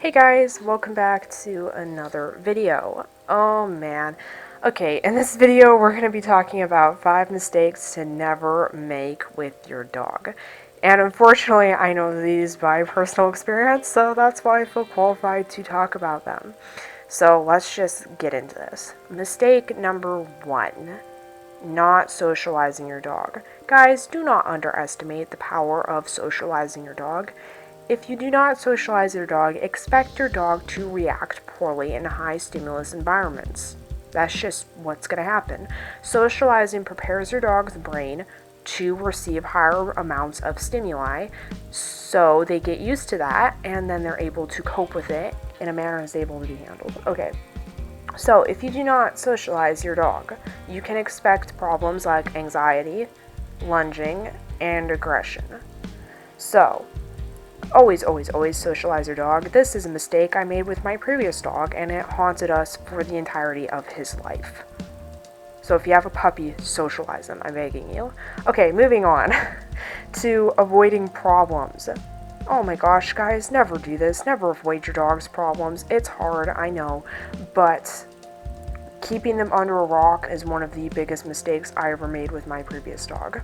Hey guys, welcome back to another video. Oh man. Okay, in this video we're going to be talking about 5 mistakes to never make with your dog. And unfortunately, I know these by personal experience, so that's why I feel qualified to talk about them. So let's just get into this. Mistake number 1. Not socializing your dog. Guys, do not underestimate the power of socializing your dog. If you do not socialize your dog, expect your dog to react poorly in high stimulus environments. That's just what's going to happen. Socializing prepares your dog's brain to receive higher amounts of stimuli, so they get used to that, and then they're able to cope with it in a manner that's able to be handled. Okay. So, if you do not socialize your dog, you can expect problems like anxiety, lunging, and aggression. So, always socialize your dog. This is a mistake I made with my previous dog, and it haunted us for the entirety of his life. So, if you have a puppy, socialize them, I'm begging you. Okay, moving on to avoiding problems. Oh my gosh, guys, never do this. Never avoid your dog's problems. It's hard, I know, but keeping them under a rock is one of the biggest mistakes I ever made with my previous dog.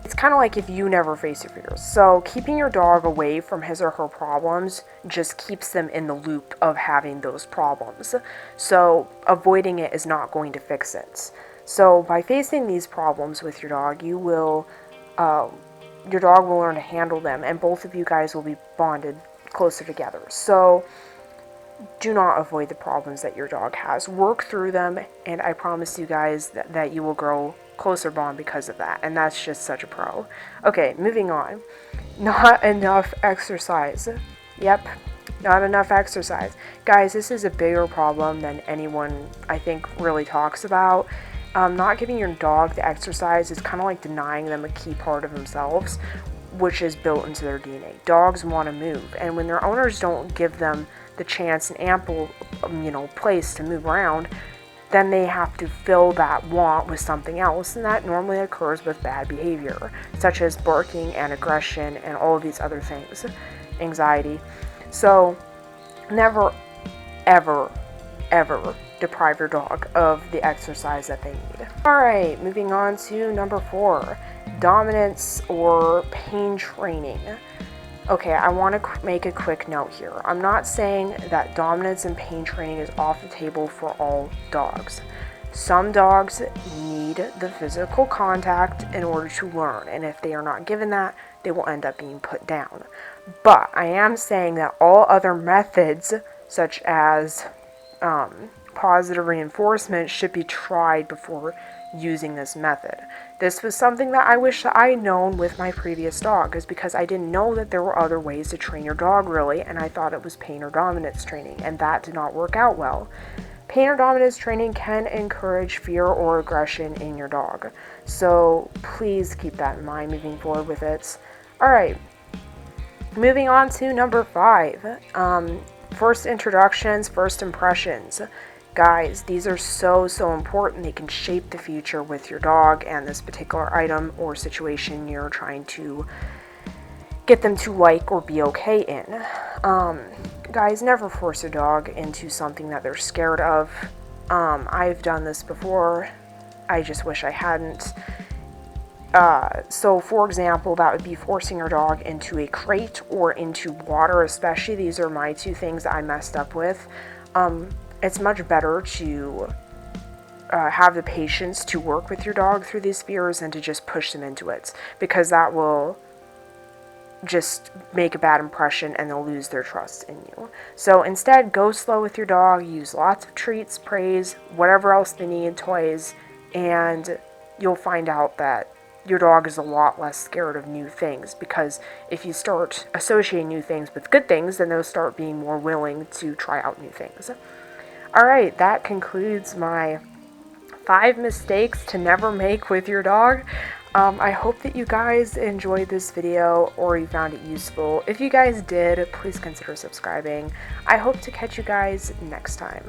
It's kind of like if you never face your fears. So keeping your dog away from his or her problems just keeps them in the loop of having those problems. So avoiding it is not going to fix it. So by facing these problems with your dog, your dog will learn to handle them, and both of you guys will be bonded closer together. So do not avoid the problems that your dog has. Work through them, and I promise you guys that you will grow closer bond because of that, and that's just such a pro. Okay, moving on. Not enough exercise. Yep, not enough exercise. Guys, this is a bigger problem than anyone, I think, really talks about. Not giving your dog the exercise is kind of like denying them a key part of themselves, which is built into their DNA. Dogs want to move, and when their owners don't give them the chance and ample, place to move around, then they have to fill that want with something else, and that normally occurs with bad behavior, such as barking and aggression and all of these other things, anxiety. So, never, ever deprive your dog of the exercise that they need. Alright, moving on to number 4, dominance or pain training. Okay, I want to make a quick note here. I'm not saying that dominance and pain training is off the table for all dogs. Some dogs need the physical contact in order to learn, and if they are not given that, they will end up being put down. But I am saying that all other methods, such as positive reinforcement, should be tried before using this method. This was something that I wish that I had known with my previous dog, is because I didn't know that there were other ways to train your dog really, and I thought it was pain or dominance training, and that did not work out well. Pain or dominance training can encourage fear or aggression in your dog, so please keep that in mind moving forward with it. Alright, moving on to number 5, first introductions, first impressions. Guys, these are so important. They can shape the future with your dog and this particular item or situation you're trying to get them to like or be okay in. Guys, never force your dog into something that they're scared of. I've done this before. I just wish I hadn't. So for example, that would be forcing your dog into a crate or into water, especially. These are my 2 things that I messed up with. It's much better to have the patience to work with your dog through these fears than to just push them into it, because that will just make a bad impression and they'll lose their trust in you. So instead, go slow with your dog, use lots of treats, praise, whatever else they need, toys, and you'll find out that your dog is a lot less scared of new things, because if you start associating new things with good things, then they'll start being more willing to try out new things. Alright, that concludes my 5 mistakes to never make with your dog. I hope that you guys enjoyed this video or you found it useful. If you guys did, please consider subscribing. I hope to catch you guys next time.